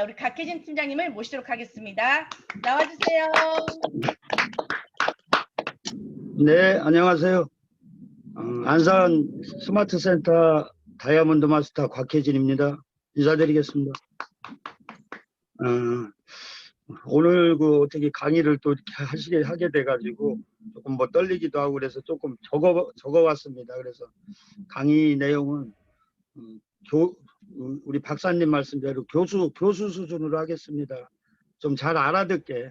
우리 각혜진 팀장님을 모시도록 하겠습니다. 나와주세요. 네, 안녕하세요. 안산 스마트센터 다이아몬드 마스터 곽혜진입니다. 인사드리겠습니다. 오늘 어떻게 강의를 또 이렇게 하게 돼가지고 조금 떨리기도 하고 그래서 조금 적어왔습니다. 그래서 강의 내용은 우리 박사님 말씀대로 교수 수준으로 하겠습니다. 좀 잘 알아듣게.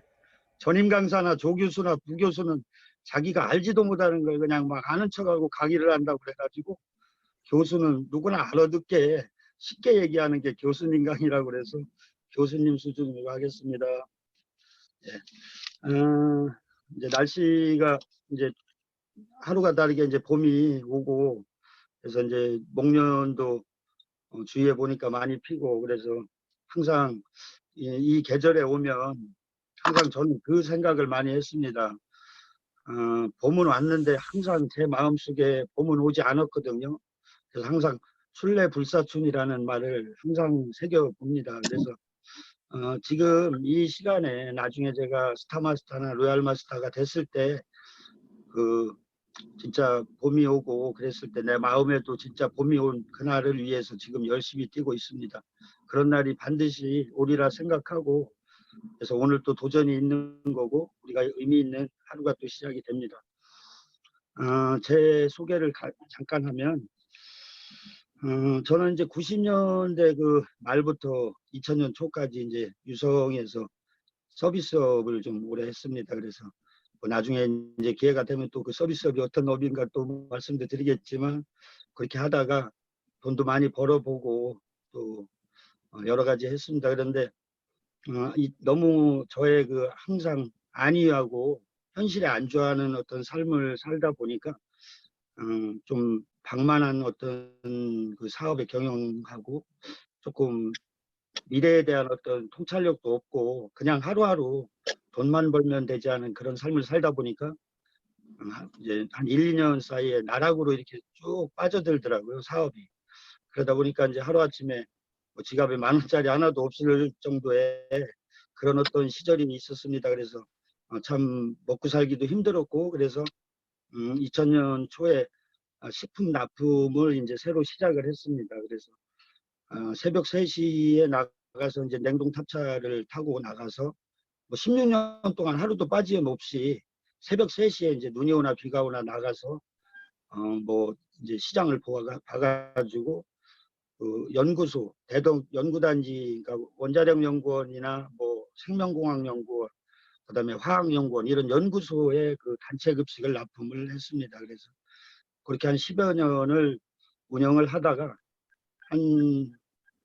전임 강사나 조교수나 부교수는 자기가 알지도 못하는 걸 그냥 막 아는 척하고 강의를 한다고 그래가지고, 교수는 누구나 알아듣게 쉽게 얘기하는 게 교수님 강의라고 그래서 교수님 수준으로 하겠습니다. 예. 이제 날씨가 이제 하루가 다르게 이제 봄이 오고, 그래서 이제 목련도 주위에 보니까 많이 피고, 그래서 항상 이 계절에 오면 항상 저는 그 생각을 많이 했습니다. 봄은 왔는데 항상 제 마음속에 봄은 오지 않았거든요. 그래서 항상 순례불사춘이라는 말을 항상 새겨봅니다. 그래서 지금 이 시간에 나중에 제가 스타마스터나 로얄마스터가 됐을 때 진짜 봄이 오고 그랬을 때 내 마음에도 진짜 봄이 온 그날을 위해서 지금 열심히 뛰고 있습니다. 그런 날이 반드시 오리라 생각하고, 그래서 오늘 또 도전이 있는 거고 우리가 의미 있는 하루가 또 시작이 됩니다. 제 소개를 잠깐 하면, 저는 이제 90년대 그 말부터 2000년 초까지 이제 유성에서 서비스업을 좀 오래 했습니다. 그래서 나중에 이제 기회가 되면 또 그 서비스업이 어떤 업인가 또 말씀도 드리겠지만, 그렇게 하다가 돈도 많이 벌어보고 또 여러 가지 했습니다. 그런데 너무 저의 항상 안위하고 현실에 안주하는 어떤 삶을 살다 보니까 좀 방만한 어떤 그 사업의 경영하고 조금 미래에 대한 어떤 통찰력도 없고 그냥 하루하루 돈만 벌면 되지 않은 그런 삶을 살다 보니까 이제 한 1, 2년 사이에 나락으로 이렇게 쭉 빠져들더라고요, 사업이. 그러다 보니까 이제 하루아침에 지갑에 10,000원짜리 하나도 없을 정도의 그런 어떤 시절이 있었습니다. 그래서 참 먹고 살기도 힘들었고, 그래서 2000년 초에 식품 납품을 이제 새로 시작을 했습니다. 그래서 새벽 3시에 나가서 이제 냉동 탑차를 타고 나가서 16년 동안 하루도 빠짐없이 새벽 3시에 이제 눈이 오나 비가 오나 나가서 이제 시장을 봐가지고 연구소, 대동 연구단지, 그러니까 원자력 연구원이나 생명공학 연구원, 그다음에 화학 연구원 이런 연구소에 그 단체 급식을 납품을 했습니다. 그래서 그렇게 한 10여 년을 운영을 하다가 한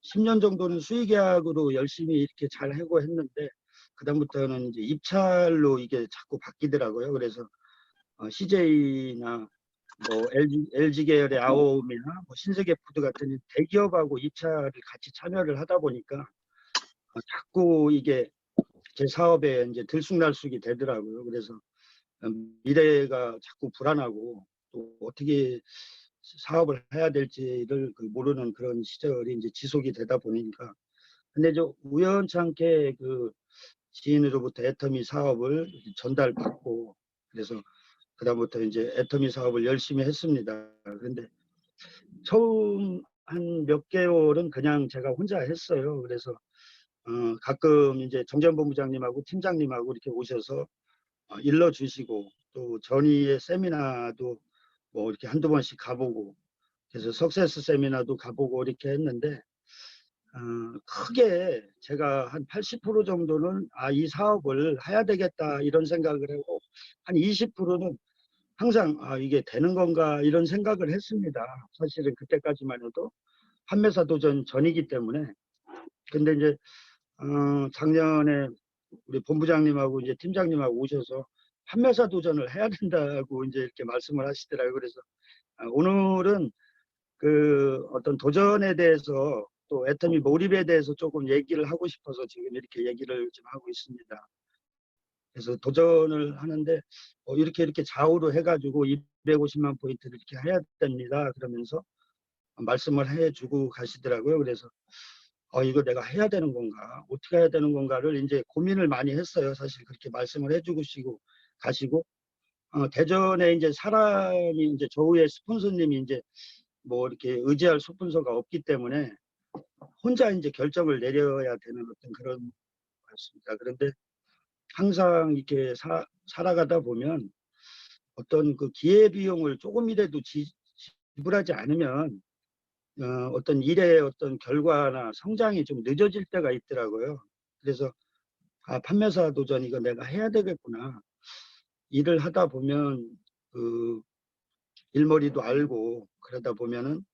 10년 정도는 수의계약으로 열심히 이렇게 잘 하고 했는데, 그다음부터는 이제 입찰로 이게 자꾸 바뀌더라고요. 그래서 CJ나 LG 계열의 아오움이나 신세계푸드 같은 대기업하고 입찰을 같이 참여를 하다 보니까 자꾸 이게 제 사업에 이제 들쑥날쑥이 되더라고요. 그래서 미래가 자꾸 불안하고 또 어떻게 사업을 해야 될지를 모르는 그런 시절이 이제 지속이 되다 보니까, 근데 저 우연찮게 그 지인으로부터 애터미 사업을 전달받고, 그래서 그다음부터 이제 애터미 사업을 열심히 했습니다. 그런데 처음 한 몇 개월은 그냥 제가 혼자 했어요. 그래서 가끔 이제 정전본부장님하고 팀장님하고 이렇게 오셔서 일러주시고, 또 전의의 세미나도 이렇게 한두 번씩 가보고, 그래서 석세스 세미나도 가보고 이렇게 했는데, 크게 제가 한 80% 정도는 이 사업을 해야 되겠다 이런 생각을 하고, 한 20%는 항상 이게 되는 건가 이런 생각을 했습니다. 사실은 그때까지만 해도 판매사 도전 전이기 때문에. 근데 이제 작년에 우리 본부장님하고 이제 팀장님하고 오셔서 판매사 도전을 해야 된다고 이제 이렇게 말씀을 하시더라고요. 그래서 오늘은 그 어떤 도전에 대해서 또 애터미 몰입에 대해서 조금 얘기를 하고 싶어서 지금 이렇게 얘기를 좀 하고 있습니다. 그래서 도전을 하는데 이렇게 좌우로 해가지고 250만 포인트를 이렇게 해야 됩니다. 그러면서 말씀을 해주고 가시더라고요. 그래서 이거 내가 해야 되는 건가? 어떻게 해야 되는 건가를 이제 고민을 많이 했어요. 사실 그렇게 말씀을 해주시고 가시고, 대전에 이제 사람이 이제 저후에 스폰서님이 이제 뭐 이렇게 의지할 스폰서가 없기 때문에 혼자 이제 결정을 내려야 되는 어떤 그런 것 같습니다. 그런데 항상 이렇게 살아가다 보면 어떤 그 기회비용을 조금이라도 지불하지 않으면 어떤 일의 어떤 결과나 성장이 좀 늦어질 때가 있더라고요. 그래서 판매사 도전 이거 내가 해야 되겠구나. 일을 하다 보면 그 일머리도 알고 그러다 보면은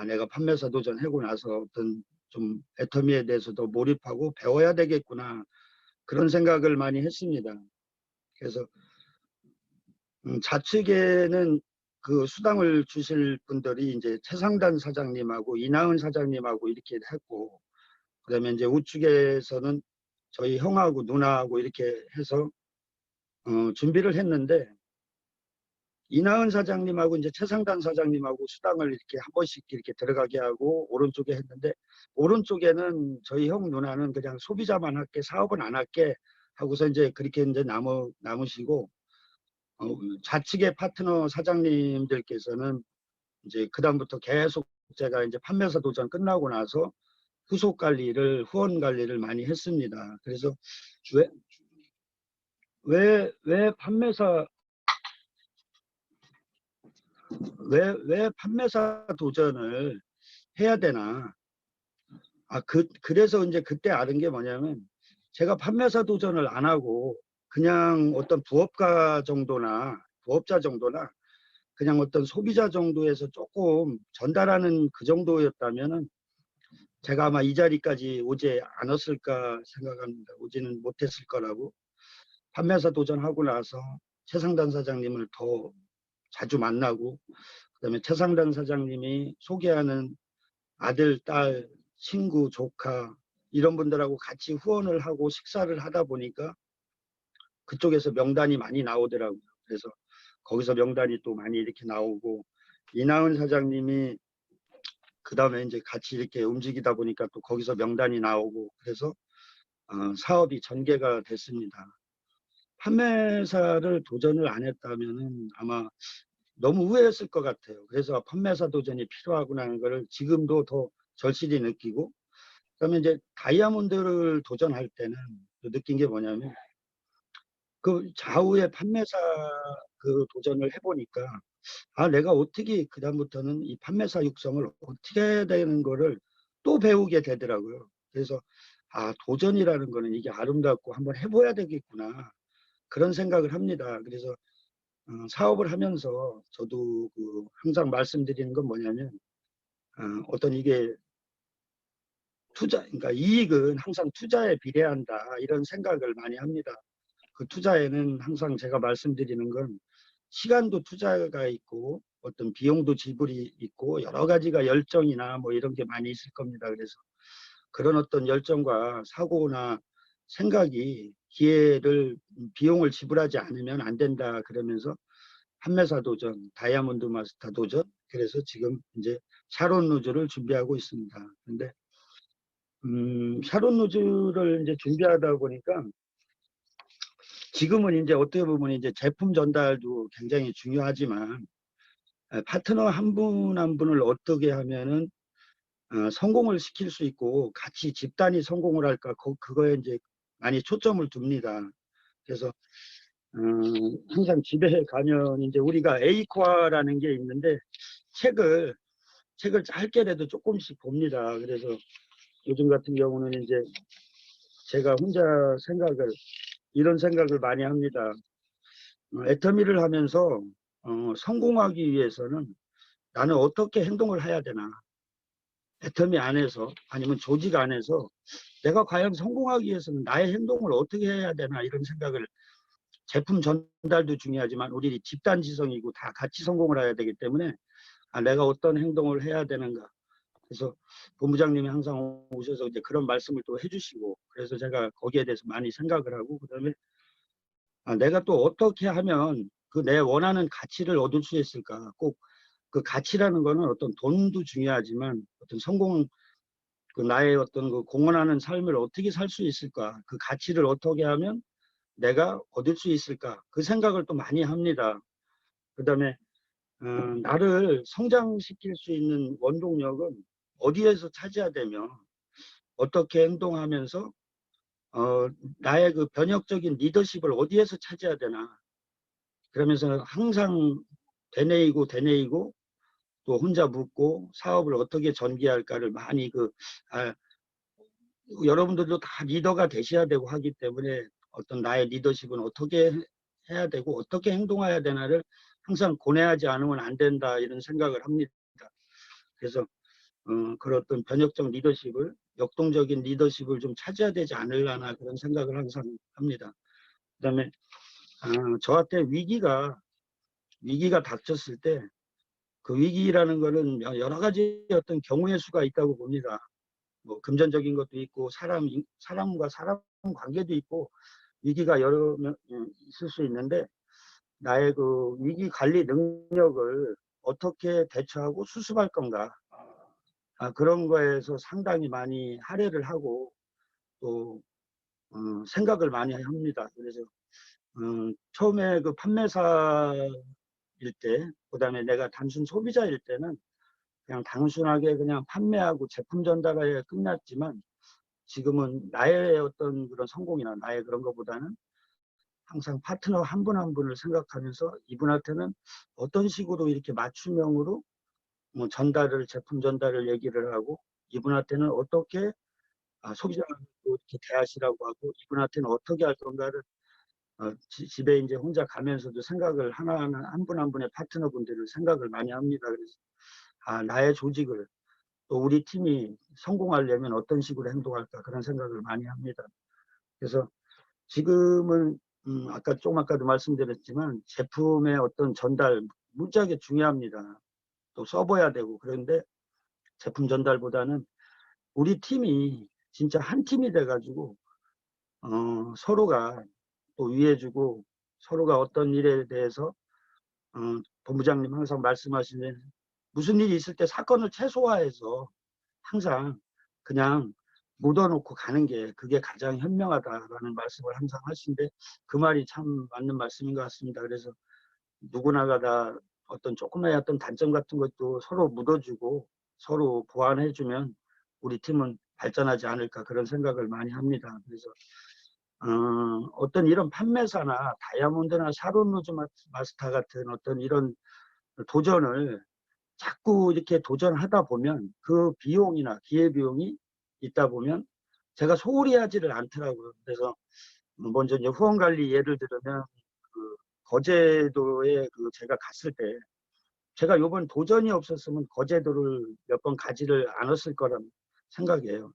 내가 판매사 도전 하고 나서 어떤 좀 애터미에 대해서 더 몰입하고 배워야 되겠구나. 그런 생각을 많이 했습니다. 그래서 좌측에는 그 수당을 주실 분들이 이제 최상단 사장님하고 이나은 사장님하고 이렇게 했고, 그다음에 이제 우측에서는 저희 형하고 누나하고 이렇게 해서 준비를 했는데, 이나은 사장님하고 이제 최상단 사장님하고 수당을 이렇게 한 번씩 이렇게 들어가게 하고 오른쪽에 했는데, 오른쪽에는 저희 형 누나는 그냥 소비자만 할게, 사업은 안 할게 하고서 이제 그렇게 이제 남으시고, 좌측의 파트너 사장님들께서는 이제 그다음부터 계속 제가 이제 판매사 도전 끝나고 나서 후속 관리를, 후원 관리를 많이 했습니다. 그래서 왜 판매사 도전을 해야 되나? 그래서 이제 그때 아는 게 뭐냐면, 제가 판매사 도전을 안 하고 그냥 어떤 부업자 정도나 그냥 어떤 소비자 정도에서 조금 전달하는 그 정도였다면은 제가 아마 이 자리까지 오지 않았을까 생각합니다. 오지는 못했을 거라고. 판매사 도전하고 나서 최상단 사장님을 더 자주 만나고, 그다음에 최상단 사장님이 소개하는 아들, 딸, 친구, 조카 이런 분들하고 같이 후원을 하고 식사를 하다 보니까 그쪽에서 명단이 많이 나오더라고요. 그래서 거기서 명단이 또 많이 이렇게 나오고, 이나은 사장님이 그다음에 이제 같이 이렇게 움직이다 보니까 또 거기서 명단이 나오고, 그래서 사업이 전개가 됐습니다. 판매사를 도전을 안 했다면은 아마 너무 후회했을 것 같아요. 그래서 판매사 도전이 필요하구나 하는 것을 지금도 더 절실히 느끼고, 그다음에 이제 다이아몬드를 도전할 때는 느낀 게 뭐냐면, 그 좌우의 판매사 그 도전을 해보니까 내가 어떻게 그다음부터는 이 판매사 육성을 어떻게 해야 되는 거를 또 배우게 되더라고요. 그래서 도전이라는 거는 이게 아름답고 한번 해봐야 되겠구나, 그런 생각을 합니다. 그래서 사업을 하면서 저도 항상 말씀드리는 건 뭐냐면, 어떤 이게 그러니까 이익은 항상 투자에 비례한다, 이런 생각을 많이 합니다. 그 투자에는 항상 제가 말씀드리는 건 시간도 투자가 있고 어떤 비용도 지불이 있고 여러 가지가 열정이나 뭐 이런 게 많이 있을 겁니다. 그래서 그런 어떤 열정과 사고나 생각이 기회를, 비용을 지불하지 않으면 안 된다 그러면서 판매사 도전, 다이아몬드 마스터 도전, 그래서 지금 이제 샤론 루즈를 준비하고 있습니다. 근데 샤론 루즈를 이제 준비하다 보니까 지금은 이제 어떻게 보면 이제 제품 전달도 굉장히 중요하지만, 파트너 한 분 한 분을 어떻게 하면은 성공을 시킬 수 있고 같이 집단이 성공을 할까, 그거에 이제 많이 초점을 둡니다. 그래서 항상 집에 가면 이제 우리가 에이코아라는 게 있는데 책을 짧게라도 조금씩 봅니다. 그래서 요즘 같은 경우는 이제 제가 혼자 이런 생각을 많이 합니다. 애터미를 하면서 성공하기 위해서는 나는 어떻게 행동을 해야 되나, 애터미 안에서 아니면 조직 안에서 내가 과연 성공하기 위해서는 나의 행동을 어떻게 해야 되나, 이런 생각을, 제품 전달도 중요하지만 우리 집단 지성이고 다 같이 성공을 해야 되기 때문에 내가 어떤 행동을 해야 되는가. 그래서 본부장님이 항상 오셔서 이제 그런 말씀을 또 해주시고, 그래서 제가 거기에 대해서 많이 생각을 하고, 그다음에 내가 또 어떻게 하면 그 내 원하는 가치를 얻을 수 있을까. 꼭 그 가치라는 거는 어떤 돈도 중요하지만 어떤 성공 그 나의 어떤 그 공헌하는 삶을 어떻게 살 수 있을까? 그 가치를 어떻게 하면 내가 얻을 수 있을까? 그 생각을 또 많이 합니다. 그다음에 나를 성장시킬 수 있는 원동력은 어디에서 찾아야 되며 어떻게 행동하면서 나의 그 변혁적인 리더십을 어디에서 찾아야 되나. 그러면서 항상 되뇌이고 또 혼자 묻고 사업을 어떻게 전개할까를 많이 여러분들도 다 리더가 되셔야 되고 하기 때문에 어떤 나의 리더십은 어떻게 해야 되고 어떻게 행동해야 되나를 항상 고뇌하지 않으면 안 된다 이런 생각을 합니다. 그래서 그런 어떤 변혁적 리더십을 역동적인 리더십을 좀 찾아야 되지 않으려나 그런 생각을 항상 합니다. 그다음에 저한테 위기가 닥쳤을 때 그 위기라는 거는 여러 가지 어떤 경우의 수가 있다고 봅니다. 뭐 금전적인 것도 있고 사람과 사람 관계도 있고 위기가 여러 있을 수 있는데 나의 그 위기 관리 능력을 어떻게 대처하고 수습할 건가 그런 거에서 상당히 많이 할애를 하고 또 생각을 많이 합니다. 그래서 처음에 그 판매사일 때, 그다음에 내가 단순 소비자일 때는 그냥 단순하게 그냥 판매하고 제품 전달에 끝났지만 지금은 나의 어떤 그런 성공이나 나의 그런 것보다는 항상 파트너 한 분 한 분을 생각하면서 이분한테는 어떤 식으로 이렇게 맞춤형으로 뭐 제품 전달을 얘기를 하고 이분한테는 어떻게 소비자를 이렇게 대하시라고 하고 이분한테는 어떻게 할 건가를 집에 이제 혼자 가면서도 생각을 하나하나 한 분 한 분의 파트너분들을 생각을 많이 합니다. 그래서 나의 조직을 또 우리 팀이 성공하려면 어떤 식으로 행동할까 그런 생각을 많이 합니다. 그래서 지금은 조금 아까도 말씀드렸지만 제품의 어떤 전달 무지하게 중요합니다. 또 써봐야 되고 그런데 제품 전달보다는 우리 팀이 진짜 한 팀이 돼가지고 서로가 또 위해주고 서로가 어떤 일에 대해서 본부장님 항상 말씀하시는 무슨 일이 있을 때 사건을 최소화해서 항상 그냥 묻어놓고 가는 게 그게 가장 현명하다라는 말씀을 항상 하시는데 그 말이 참 맞는 말씀인 것 같습니다. 그래서 누구나가 다 어떤 조그마한 어떤 단점 같은 것도 서로 묻어주고 서로 보완해주면 우리 팀은 발전하지 않을까 그런 생각을 많이 합니다. 그래서 어떤 이런 판매사나 다이아몬드나 샤론 로즈 마스터 같은 어떤 이런 도전을 자꾸 이렇게 도전하다 보면 그 비용이나 기회비용이 있다 보면 제가 소홀히 하지를 않더라고요. 그래서 먼저 이제 후원관리 예를 들면 그 거제도에 제가 갔을 때 제가 요번 도전이 없었으면 거제도를 몇 번 가지를 않았을 거란 생각이에요.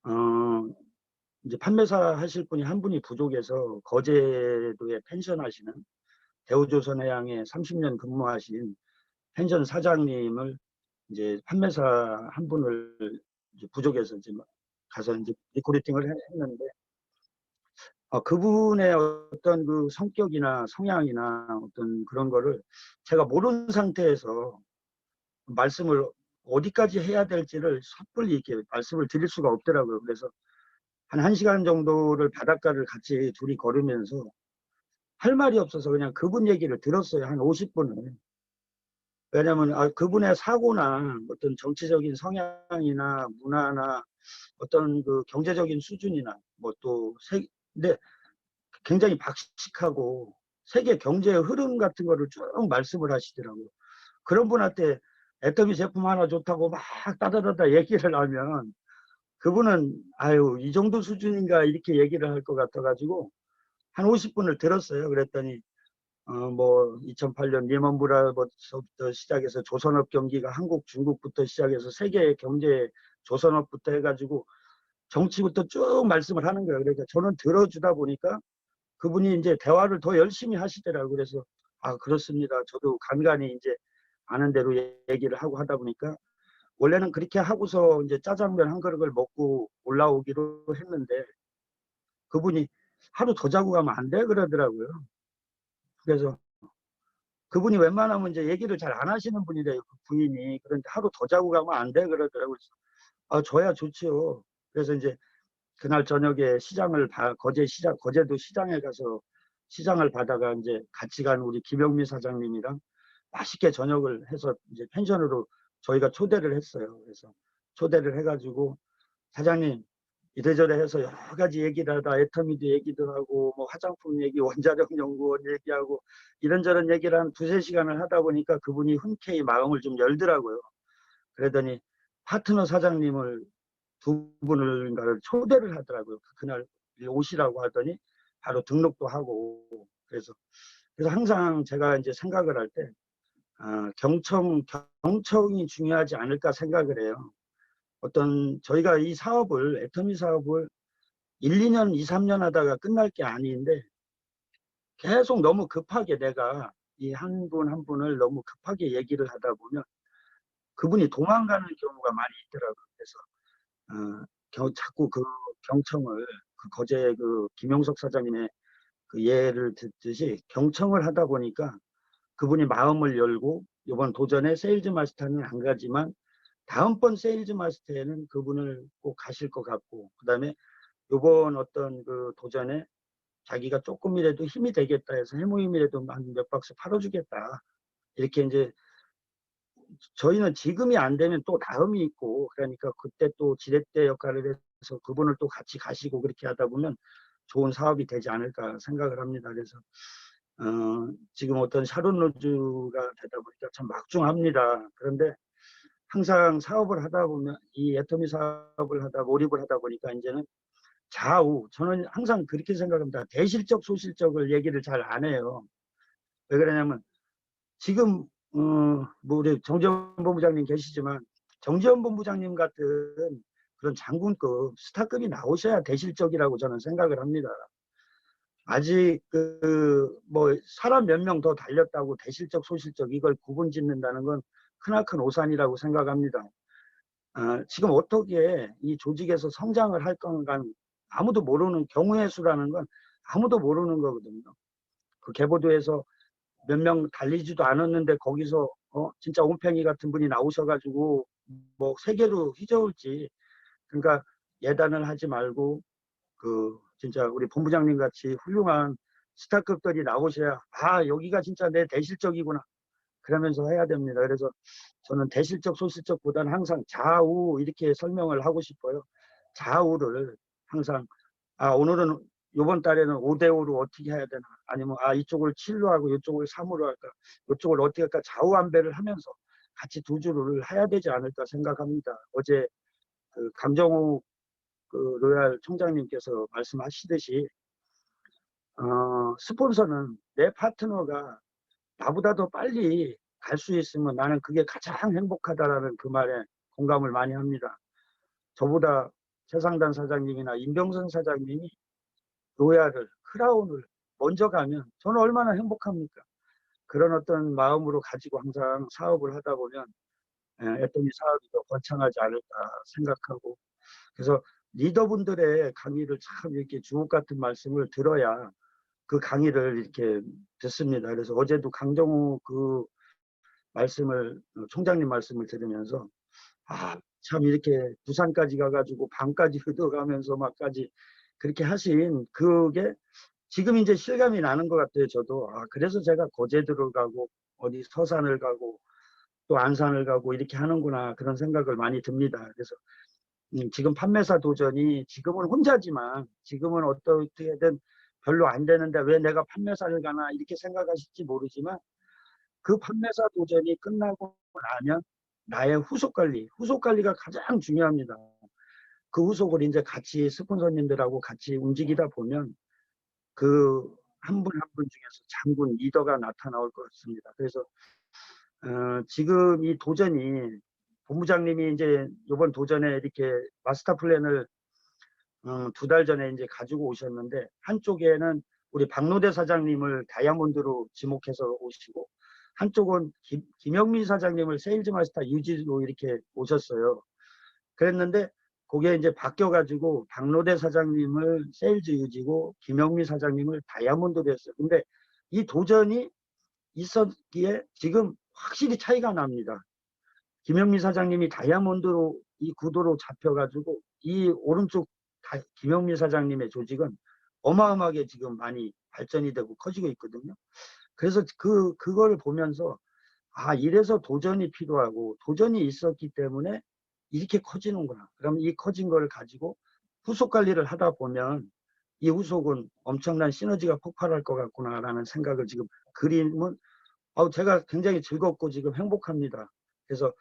어, 이제 판매사 하실 분이 한 분이 부족해서 거제도에 펜션 하시는 대우조선해양에 30년 근무하신 펜션 사장님을 이제 판매사 한 분을 이제 부족해서 이제 가서 이제 리크루팅을 했는데 그분의 어떤 그 성격이나 성향이나 어떤 그런 거를 제가 모르는 상태에서 말씀을 어디까지 해야 될지를 섣불리 이렇게 말씀을 드릴 수가 없더라고요. 그래서 한 1시간 정도를 바닷가를 같이 둘이 걸으면서 할 말이 없어서 그냥 그분 얘기를 들었어요. 한 50분을. 왜냐하면 그분의 사고나 어떤 정치적인 성향이나 문화나 어떤 그 경제적인 수준이나 근데 굉장히 박식하고 세계 경제의 흐름 같은 거를 쭉 말씀을 하시더라고요. 그런 분한테 애터미 제품 하나 좋다고 막 따다다다 얘기를 하면 그분은 이 정도 수준인가 이렇게 얘기를 할 것 같아가지고 한 50분을 들었어요. 그랬더니 2008년 리먼 브라더스부터 시작해서 조선업 경기가 한국, 중국부터 시작해서 세계 경제 조선업부터 해가지고 정치부터 쭉 말씀을 하는 거예요. 그러니까 저는 들어주다 보니까 그분이 이제 대화를 더 열심히 하시더라고요. 그래서 그렇습니다. 저도 간간히 이제 아는 대로 얘기를 하고 하다 보니까 원래는 그렇게 하고서 이제 짜장면 한 그릇을 먹고 올라오기로 했는데 그분이 하루 더 자고 가면 안 돼 그러더라고요. 그래서 그분이 웬만하면 이제 얘기를 잘 안 하시는 분이래요. 그 부인이. 그런데 하루 더 자고 가면 안 돼 그러더라고요. 줘야 좋지요. 그래서 이제 그날 저녁에 거제도 시장에 가서 시장을 받아가 이제 같이 간 우리 김영미 사장님이랑 맛있게 저녁을 해서 이제 펜션으로 저희가 초대를 했어요. 그래서 초대를 해가지고 사장님 이래저래 해서 여러 가지 얘기를 하다 애터미도 얘기도 하고 뭐 화장품 얘기, 원자력 연구원 얘기하고 이런저런 얘기를 한 두세 시간을 하다 보니까 그분이 흔쾌히 마음을 좀 열더라고요. 그러더니 파트너 사장님을 두 분을 초대를 하더라고요. 그날 오시라고 하더니 바로 등록도 하고 그래서 항상 제가 이제 생각을 할 때 경청이 중요하지 않을까 생각을 해요. 저희가 이 사업을 애터미 사업을 1, 2년, 2, 3년 하다가 끝날 게 아닌데 계속 너무 급하게 내가 이 한 분 한 분을 너무 급하게 얘기를 하다 보면 그분이 도망가는 경우가 많이 있더라고요. 그래서 자꾸 그 경청을 거제 김용석 사장님의 그 예를 듣듯이 경청을 하다 보니까 그분이 마음을 열고 이번 도전에 세일즈 마스터는 안 가지만 다음번 세일즈 마스터에는 그분을 꼭 가실 것 같고 그다음에 이번 어떤 그 도전에 자기가 조금이라도 힘이 되겠다 해서 해모임이라도 한 몇 박스 팔아주겠다 이렇게 이제 저희는 지금이 안 되면 또 다음이 있고 그러니까 그때 또 지렛대 역할을 해서 그분을 또 같이 가시고 그렇게 하다 보면 좋은 사업이 되지 않을까 생각을 합니다. 그래서 지금 어떤 샤론 로즈가 되다 보니까 참 막중합니다. 그런데 항상 사업을 하다 보면 이 애터미 사업을 하다 몰입을 하다 보니까 이제는 저는 항상 그렇게 생각합니다. 대실적 소실적을 얘기를 잘 안 해요. 왜 그러냐면 지금 뭐 우리 정지현 본부장님 계시지만 정지현 본부장님 같은 그런 장군급 스타급이 나오셔야 대실적이라고 저는 생각을 합니다. 아직 뭐 사람 몇 명 더 달렸다고 대실적 소실적 이걸 구분 짓는다는 건 크나큰 오산이라고 생각합니다. 지금 어떻게 이 조직에서 성장을 할 건가 아무도 모르는 경우의 수라는 건 아무도 모르는 거거든요. 그 개보도에서 몇 명 달리지도 않았는데 거기서 진짜 옴팽이 같은 분이 나오셔가지고 뭐 세계로 휘저을지 그러니까 예단을 하지 말고 진짜 우리 본부장님 같이 훌륭한 스타급들이 나오셔야 여기가 진짜 내 대실적이구나 그러면서 해야 됩니다. 그래서 저는 대실적 소실적보다는 항상 좌우 이렇게 설명을 하고 싶어요. 좌우를 항상 오늘은 이번 달에는 5대5로 어떻게 해야 되나 아니면 이쪽을 7로 하고 이쪽을 3으로 할까 이쪽을 어떻게 할까 좌우 안배를 하면서 같이 두 줄을 해야 되지 않을까 생각합니다. 어제 감정욱 로얄 총장님께서 말씀하시듯이 스폰서는 내 파트너가 나보다 더 빨리 갈 수 있으면 나는 그게 가장 행복하다라는 그 말에 공감을 많이 합니다. 저보다 최상단 사장님이나 임병선 사장님이 크라운을 먼저 가면 저는 얼마나 행복합니까? 그런 어떤 마음으로 가지고 항상 사업을 하다 보면 애터미 사업이 더 번창하지 않을까 생각하고 그래서 리더분들의 강의를 참 이렇게 주옥 같은 말씀을 들어야 그 강의를 이렇게 듣습니다. 그래서 어제도 강정우 총장님 말씀을 들으면서 참 이렇게 부산까지 가가지고 밤까지 흐드가면서 막까지 그렇게 하신 그게 지금 이제 실감이 나는 것 같아요. 저도 그래서 제가 거제도를 가고 어디 서산을 가고 또 안산을 가고 이렇게 하는구나 그런 생각을 많이 듭니다. 그래서 지금 판매사 도전이 지금은 혼자지만 지금은 어떻게든 별로 안 되는데 왜 내가 판매사를 가나 이렇게 생각하실지 모르지만 그 판매사 도전이 끝나고 나면 나의 후속 관리가 가장 중요합니다. 그 후속을 이제 같이 스폰서님들하고 같이 움직이다 보면 그 한 분 한 분 중에서 장군 리더가 나타나올 것 같습니다. 그래서 지금 이 도전이 본부장님이 이제 이번 도전에 이렇게 마스터 플랜을 2달 전에 이제 가지고 오셨는데 한쪽에는 우리 박노대 사장님을 다이아몬드로 지목해서 오시고 한쪽은 김영민 사장님을 세일즈 마스터 유지로 이렇게 오셨어요. 그랬는데 그게 이제 바뀌어가지고 박노대 사장님을 세일즈 유지고 김영민 사장님을 다이아몬드로 했어요. 근데 이 도전이 있었기에 지금 확실히 차이가 납니다. 김영민 사장님이 다이아몬드로 이 구도로 잡혀가지고 이 오른쪽 김영미 사장님의 조직은 어마어마하게 지금 많이 발전이 되고 커지고 있거든요. 그래서 그걸 보면서 아, 이래서 도전이 필요하고 도전이 있었기 때문에 이렇게 커지는구나. 그럼 이 커진 걸 가지고 후속 관리를 하다 보면 이 후속은 엄청난 시너지가 폭발할 것 같구나라는 생각을 지금 그림은 제가 굉장히 즐겁고 지금 행복합니다. 그래서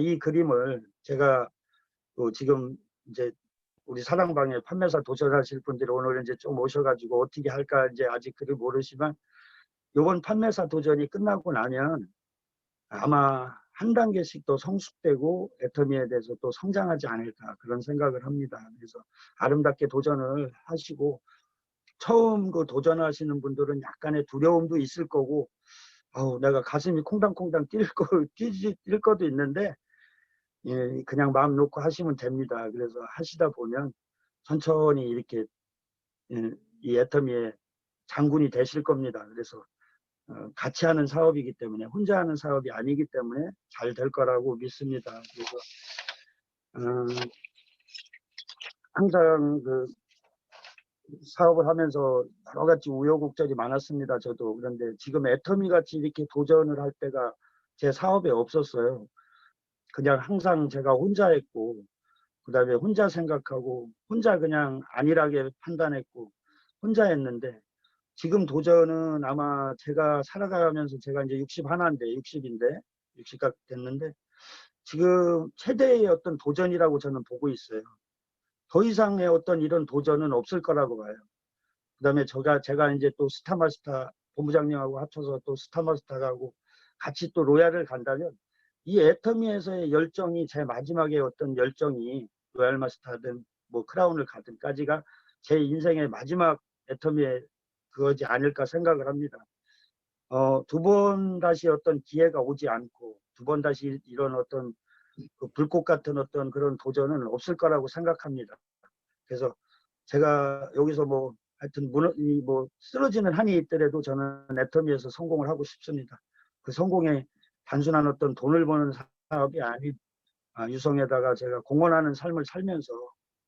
이 그림을 제가 지금 이제 우리 사랑방에 판매사 도전하실 분들이 오늘 이제 좀 오셔가지고 어떻게 할까 이제 아직 그를 모르시지만 이번 판매사 도전이 끝나고 나면 아마 한 단계씩 또 성숙되고 애터미에 대해서 또 성장하지 않을까 그런 생각을 합니다. 그래서 아름답게 도전을 하시고 처음 그 도전하시는 분들은 약간의 두려움도 있을 거고 내가 가슴이 콩당콩당 뛸 것도 있는데 예, 그냥 마음 놓고 하시면 됩니다. 그래서 하시다 보면 천천히 이렇게 이 애터미의 장군이 되실 겁니다. 그래서 같이 하는 사업이기 때문에 혼자 하는 사업이 아니기 때문에 잘 될 거라고 믿습니다. 그래서 항상 그 사업을 하면서 여러 가지 우여곡절이 많았습니다. 저도. 그런데 지금 애터미 같이 이렇게 도전을 할 때가 제 사업에 없었어요. 그냥 항상 제가 혼자 했고 그다음에 혼자 생각하고 혼자 그냥 안일하게 판단했고 혼자 했는데 지금 도전은 아마 제가 살아가면서 제가 이제 60인데 60가 됐는데 지금 최대의 어떤 도전이라고 저는 보고 있어요. 더 이상의 어떤 이런 도전은 없을 거라고 봐요. 그다음에 제가 이제 또 스타마스터 본부장님하고 합쳐서 또 스타마스터하고 같이 또 로얄을 간다면 이 애터미에서의 열정이 제 마지막에 어떤 열정이 로얄 마스터든 뭐 크라운을 가든까지가 제 인생의 마지막 애터미의 그거지 않을까 생각을 합니다. 두 번 다시 어떤 기회가 오지 않고 두 번 다시 이런 어떤 그 불꽃 같은 어떤 그런 도전은 없을 거라고 생각합니다. 그래서 제가 여기서 뭐 하여튼 뭐 쓰러지는 한이 있더라도 저는 애터미에서 성공을 하고 싶습니다. 그 성공에 단순한 어떤 돈을 버는 사업이 아닌 유성에다가 제가 공헌하는 삶을 살면서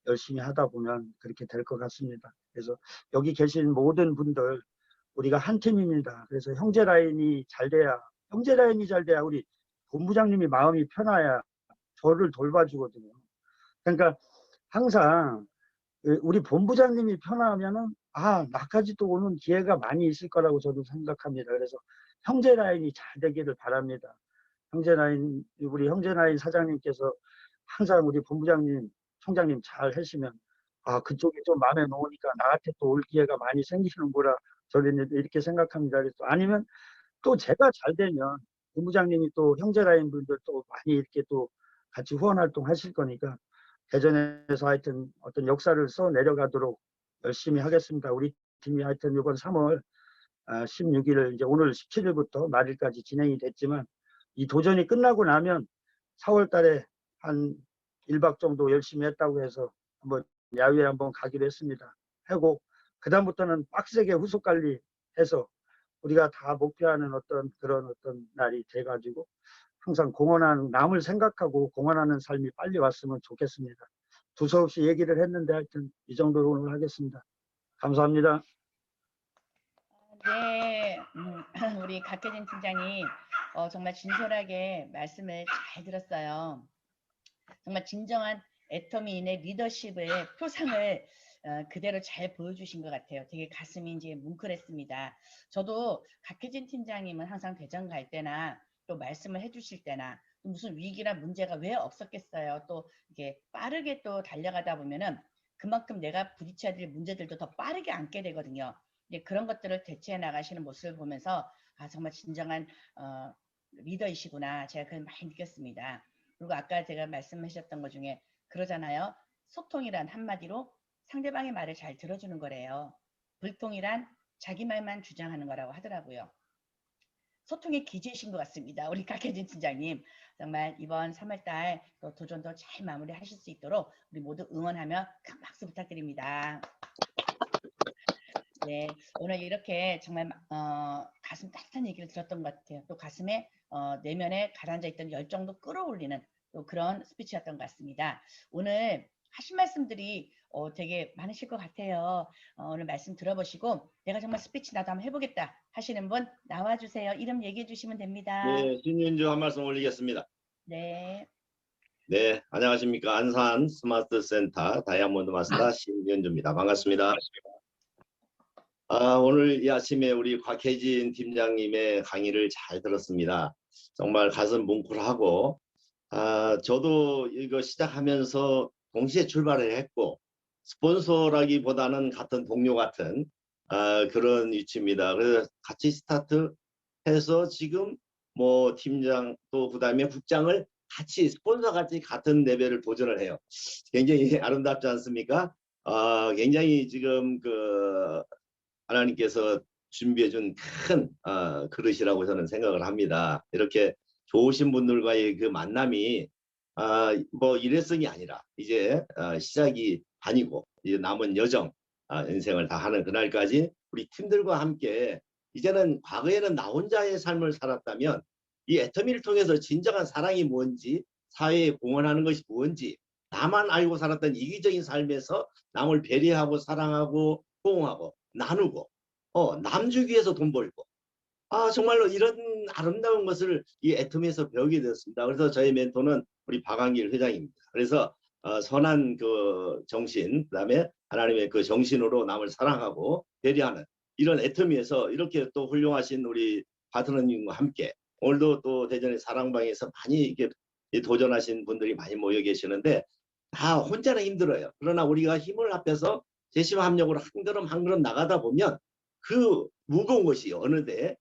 열심히 하다 보면 그렇게 될 것 같습니다. 그래서 여기 계신 모든 분들 우리가 한 팀입니다. 그래서 형제 라인이 잘 돼야 우리 본부장님이 마음이 편해야 저를 돌봐주거든요. 그러니까 항상 우리 본부장님이 편하면은 나까지 또 오는 기회가 많이 있을 거라고 저도 생각합니다. 그래서 형제 라인이 잘 되기를 바랍니다. 우리 형제 라인 사장님께서 항상 우리 본부장님, 총장님 잘 하시면 그쪽이 좀 마음에 놓으니까 나한테 또 올 기회가 많이 생기시는구나 저는 이렇게 생각합니다. 그래서 아니면 또 제가 잘 되면 본부장님이 또 형제 라인 분들 또 많이 이렇게 또 같이 후원 활동 하실 거니까 대전에서 하여튼 어떤 역사를 써 내려가도록 열심히 하겠습니다. 우리 팀이 하여튼 이번 3월 16일 이제 오늘 17일부터 말일까지 진행이 됐지만 이 도전이 끝나고 나면 4월 달에 한 1박 정도 열심히 했다고 해서 한번 야외에 한번 가기로 했습니다. 하고 그다음부터는 빡세게 후속 관리해서 우리가 다 목표하는 그런 어떤 날이 돼가지고 항상 남을 생각하고 공헌하는 삶이 빨리 왔으면 좋겠습니다. 두서없이 얘기를 했는데 하여튼 이 정도로 오늘 하겠습니다. 감사합니다. 네, 우리 각혜진 팀장님 정말 진솔하게 말씀을 잘 들었어요. 정말 진정한 애터미인의 리더십의 표상을 그대로 잘 보여주신 것 같아요. 되게 가슴이 이제 뭉클했습니다. 저도 각혜진 팀장님은 항상 대전 갈 때나 또 말씀을 해주실 때나 또 무슨 위기나 문제가 왜 없었겠어요. 또 이게 빠르게 또 달려가다 보면은 그만큼 내가 부딪혀야 될 문제들도 더 빠르게 안게 되거든요. 이제 그런 것들을 대처해 나가시는 모습을 보면서 정말 진정한 리더이시구나 제가 그걸 많이 느꼈습니다. 그리고 아까 제가 말씀하셨던 것 중에 그러잖아요. 소통이란 한마디로 상대방의 말을 잘 들어주는 거래요. 불통이란 자기 말만 주장하는 거라고 하더라고요. 소통의 기재이신 것 같습니다. 우리 각혜진 팀장님. 정말 이번 3월달 또 도전도 잘 마무리하실 수 있도록 우리 모두 응원하며 큰 박수 부탁드립니다. 네, 오늘 이렇게 정말 가슴 따뜻한 얘기를 들었던 것 같아요. 또 가슴에 내면에 가라앉아 있던 열정도 끌어올리는 또 그런 스피치였던 것 같습니다. 오늘 하신 말씀들이 되게 많으실 것 같아요. 오늘 말씀 들어보시고 내가 정말 스피치 나도 한번 해보겠다 하시는 분 나와주세요. 이름 얘기해 주시면 됩니다. 네, 신윤주 한 말씀 올리겠습니다. 네. 네, 안녕하십니까. 안산 스마트 센터 다이아몬드 마스터 신윤주입니다. 반갑습니다. 오늘 이 아침에 우리 곽혜진 팀장님의 강의를 잘 들었습니다. 정말 가슴 뭉클하고, 저도 이거 시작하면서 동시에 출발을 했고, 스폰서라기보다는 같은 동료 같은 그런 위치입니다. 그래서 같이 스타트해서 지금 뭐 팀장 또 그다음에 국장을 같이 스폰서 같이 같은 레벨을 도전을 해요. 굉장히 아름답지 않습니까? 굉장히 지금 그 하나님께서 준비해준 큰 그릇이라고 저는 생각을 합니다. 이렇게 좋으신 분들과의 그 만남이 뭐 일회성이 아니라 이제 시작이 아니고 이제 남은 여정 인생을 다 하는 그날까지 우리 팀들과 함께 이제는 과거에는 나 혼자의 삶을 살았다면 이 애터미를 통해서 진정한 사랑이 뭔지 사회에 공헌하는 것이 뭔지 나만 알고 살았던 이기적인 삶에서 남을 배려하고 사랑하고 호응하고 나누고 남 주기 위해서 돈 벌고 정말로 이런 아름다운 것을 이 애터미에서 배우게 되었습니다. 그래서 저희 멘토는 우리 박한길 회장입니다. 그래서 선한 그 정신, 그다음에 하나님의 그 정신으로 남을 사랑하고 배려하는 이런 애터미에서 이렇게 또 훌륭하신 우리 파트너님과 함께 오늘도 또 대전의 사랑방에서 많이 이렇게 도전하신 분들이 많이 모여 계시는데 다 혼자는 힘들어요. 그러나 우리가 힘을 합해서 재심합력으로 한 걸음 한 걸음 나가다 보면 그 무거운 것이 어느새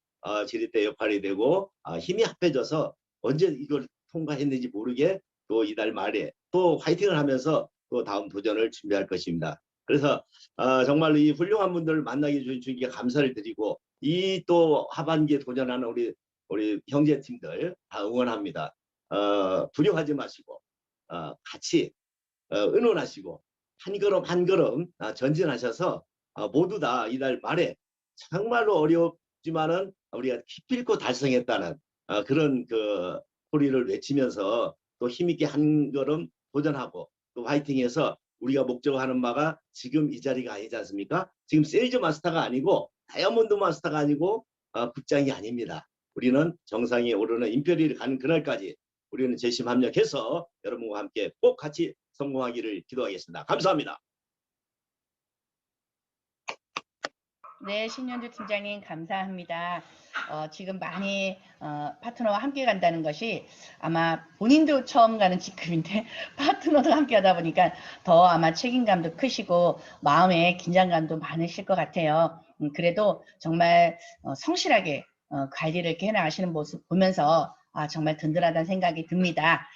지렛대 역할이 되고 힘이 합해져서 언제 이걸 통과했는지 모르게 또 이달 말에 또 화이팅을 하면서 또 다음 도전을 준비할 것입니다. 그래서 정말로 이 훌륭한 분들을 만나게 주시기에 감사를 드리고 이 또 하반기에 도전하는 우리 형제팀들 다 응원합니다. 두려워하지 마시고 같이 의논하시고 한 걸음 한 걸음 전진하셔서 모두 다 이달 말에 정말로 어렵지만은 우리가 기필코 달성했다는 그런 그 소리를 외치면서 또 힘있게 한 걸음 도전하고 또 화이팅해서 우리가 목적하는 바가 지금 이 자리가 아니지 않습니까? 지금 세일즈 마스터가 아니고 다이아몬드 마스터가 아니고 국장이 아닙니다. 우리는 정상에 오르는 임페리를 가는 그날까지 우리는 재심합력해서 여러분과 함께 꼭 같이 성공하기를 기도하겠습니다. 감사합니다. 네, 신윤주 팀장님 감사합니다. 지금 많이 파트너와 함께 간다는 것이 아마 본인도 처음 가는 직급인데 파트너도 함께 하다 보니까 더 아마 책임감도 크시고 마음에 긴장감도 많으실 것 같아요. 그래도 정말 성실하게 관리를 이렇게 해나가시는 모습 보면서 정말 든든하다는 생각이 듭니다.